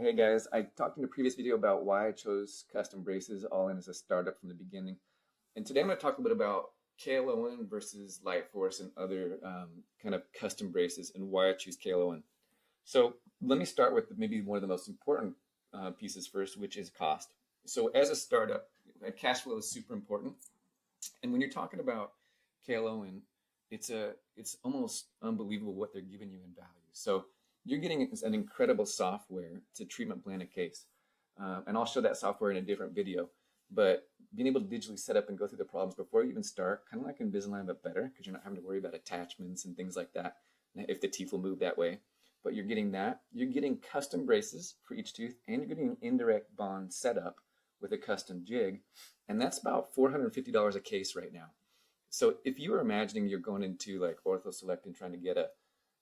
Hey guys, I talked in a previous video about why I chose custom braces all in as a startup from the beginning. And today I'm going to talk a bit about KL Owen versus Lightforce and other kind of custom braces and why I choose KL Owen. So let me start with maybe one of the most important pieces first, which is cost. So as a startup, cash flow is super important. And when you're talking about KL Owen, it's almost unbelievable what they're giving you in value. So you're getting an incredible software to treatment plan a case. And I'll show that software in a different video. But being able to digitally set up and go through the problems before you even start, kind of like Invisalign, but better, because you're not having to worry about attachments and things like that, if the teeth will move that way. But you're getting that. You're getting custom braces for each tooth, and you're getting an indirect bond setup with a custom jig. And that's about $450 a case right now. So if you were imagining you're going into like Ortho Select and trying to get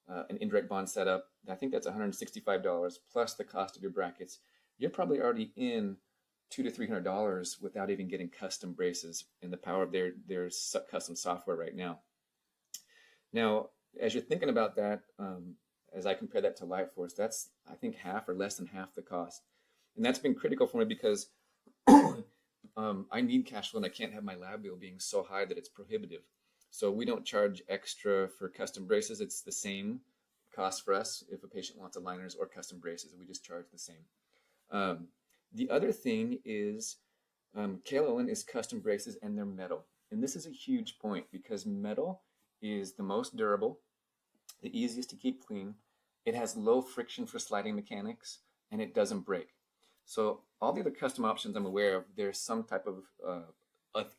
an indirect bond setup, I think that's $165 plus the cost of your brackets. You're probably already in $200 to $300 without even getting custom braces and the power of their custom software right now. Now, as you're thinking about that, as I compare that to Lightforce, that's I think half or less than half the cost, and that's been critical for me because I need cash flow and I can't have my lab bill being so high that it's prohibitive. So we don't charge extra for custom braces. It's the same cost for us if a patient wants aligners or custom braces. We just charge the same. The other thing is KL Owen is custom braces and they're metal. And this is a huge point because metal is the most durable, the easiest to keep clean. It has low friction for sliding mechanics and it doesn't break. So all the other custom options I'm aware of, there's some type of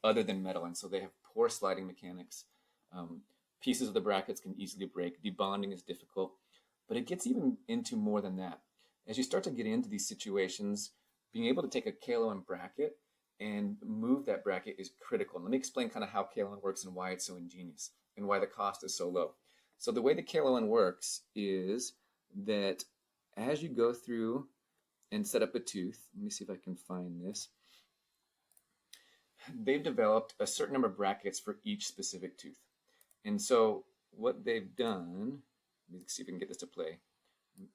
other than metal, and so they have poor sliding mechanics. Pieces of the brackets can easily break. Debonding is difficult, but it gets even into more than that. As you start to get into these situations, being able to take a KL Owen bracket and move that bracket is critical. And let me explain kind of how KL Owen works and why it's so ingenious and why the cost is so low. So the way the KL Owen works is that as you go through and set up a tooth, let me see if I can find this. They've developed a certain number of brackets for each specific tooth. And so what they've done, let me see if I can get this to play,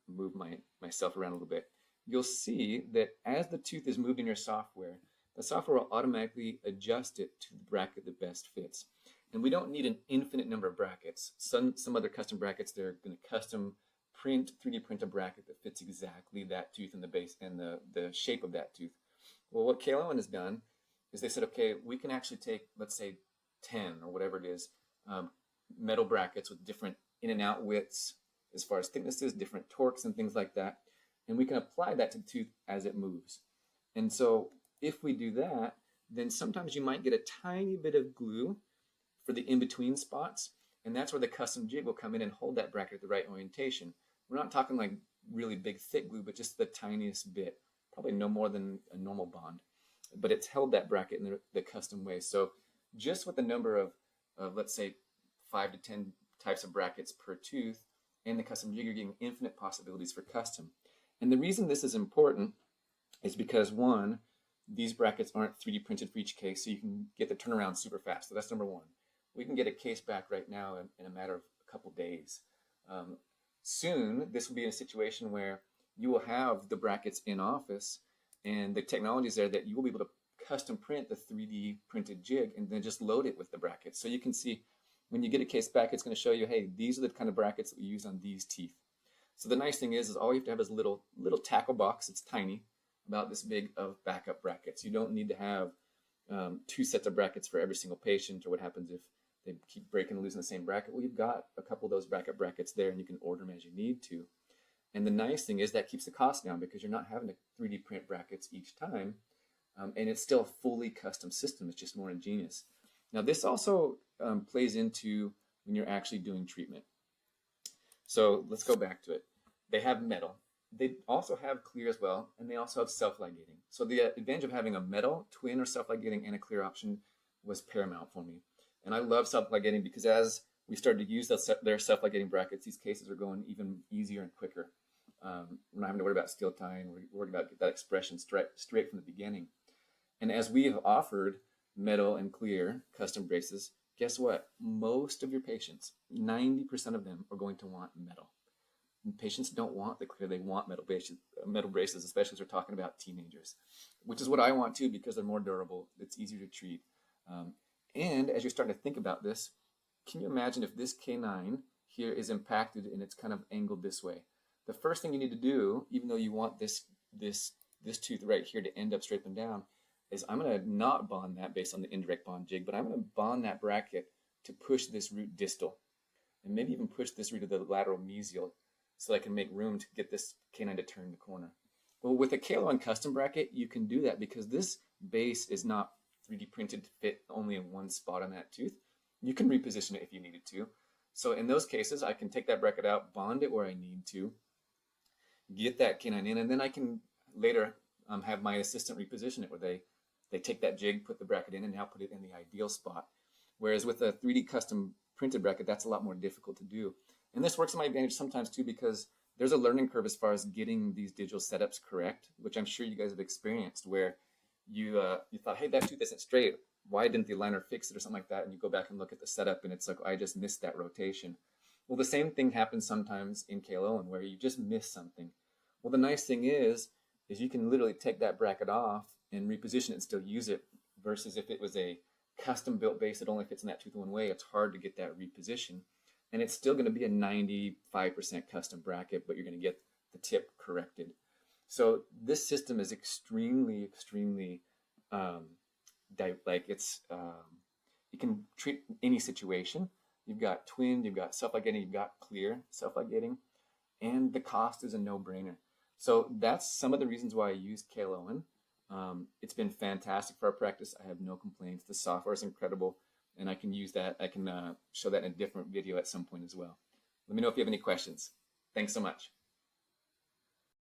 move myself around a little bit. You'll see that as the tooth is moved in your software, the software will automatically adjust it to the bracket that best fits. And we don't need an infinite number of brackets. Some other custom brackets, they're going to custom print, 3D print a bracket that fits exactly that tooth and the base and the shape of that tooth. Well, what KL Owen has done is they said, okay, we can actually take, let's say 10 or whatever it is, metal brackets with different in and out widths as far as thicknesses, different torques and things like that. And we can apply that to the tooth as it moves. And so if we do that, then sometimes you might get a tiny bit of glue for the in-between spots. And that's where the custom jig will come in and hold that bracket at the right orientation. We're not talking like really big thick glue, but just the tiniest bit, probably no more than a normal bond. But it's held that bracket in the custom way. So just with the number of let's say 5 to 10 types of brackets per tooth and the custom jig, you're getting infinite possibilities for custom. And the reason this is important is because one, these brackets aren't 3D printed for each case, so you can get the turnaround super fast. So that's number one. We can get a case back right now in a matter of a couple days. Soon, this will be in a situation where you will have the brackets in office and the technology is there that you will be able to custom print the 3D printed jig and then just load it with the brackets. So you can see when you get a case back, it's going to show you, hey, these are the kind of brackets that we use on these teeth. So the nice thing is all you have to have is a little tackle box. It's tiny, about this big of backup brackets. You don't need to have 2 sets of brackets for every single patient, or what happens if they keep breaking and losing the same bracket. Well, you've got a couple of those backup brackets there and you can order them as you need to. And the nice thing is that keeps the cost down because you're not having to 3D print brackets each time. And it's still a fully custom system. It's just more ingenious. Now, this also plays into when you're actually doing treatment. So let's go back to it. They have metal. They also have clear as well, and they also have self-ligating. So the advantage of having a metal, twin, or self-ligating and a clear option was paramount for me. And I love self-ligating because as we started to use their self-ligating brackets, these cases are going even easier and quicker. We're not having to worry about steel tying. We're worried about that expression straight from the beginning. And as we have offered metal and clear custom braces, guess what? Most of your patients, 90% of them, are going to want metal. And patients don't want the clear, they want metal braces, especially as we're talking about teenagers, which is what I want too, because they're more durable, it's easier to treat. And as you're starting to think about this, can you imagine if this canine here is impacted and it's kind of angled this way? The first thing you need to do, even though you want this tooth right here to end up straight and down, is I'm going to not bond that based on the indirect bond jig, but I'm going to bond that bracket to push this root distal, and maybe even push this root of the lateral mesial, so I can make room to get this canine to turn the corner. Well, with a KL Owen custom bracket, you can do that because this base is not 3D printed to fit only in one spot on that tooth. You can reposition it if you needed to. So in those cases, I can take that bracket out, bond it where I need to, get that canine in, and then I can later have my assistant reposition it where they take that jig, put the bracket in, and now put it in the ideal spot. Whereas with a 3D custom printed bracket, that's a lot more difficult to do. And this works to my advantage sometimes too, because there's a learning curve as far as getting these digital setups correct, which I'm sure you guys have experienced, where you thought, hey, that tooth isn't straight. Why didn't the aligner fix it or something like that? And you go back and look at the setup and it's like, I just missed that rotation. Well, the same thing happens sometimes in KL Owen where you just miss something. Well, the nice thing is you can literally take that bracket off and reposition it and still use it, versus if it was a custom built base that only fits in that tooth one way, it's hard to get that reposition. And it's still going to be a 95% custom bracket, but you're going to get the tip corrected. So this system is extremely you can treat any situation. You've got twin, you've got self-ligating, you've got clear self-ligating, and the cost is a no-brainer. So that's some of the reasons why I use KL Owen. It's been fantastic for our practice. I have no complaints. The software is incredible, and I can use that. I can show that in a different video at some point as well. Let me know if you have any questions. Thanks so much.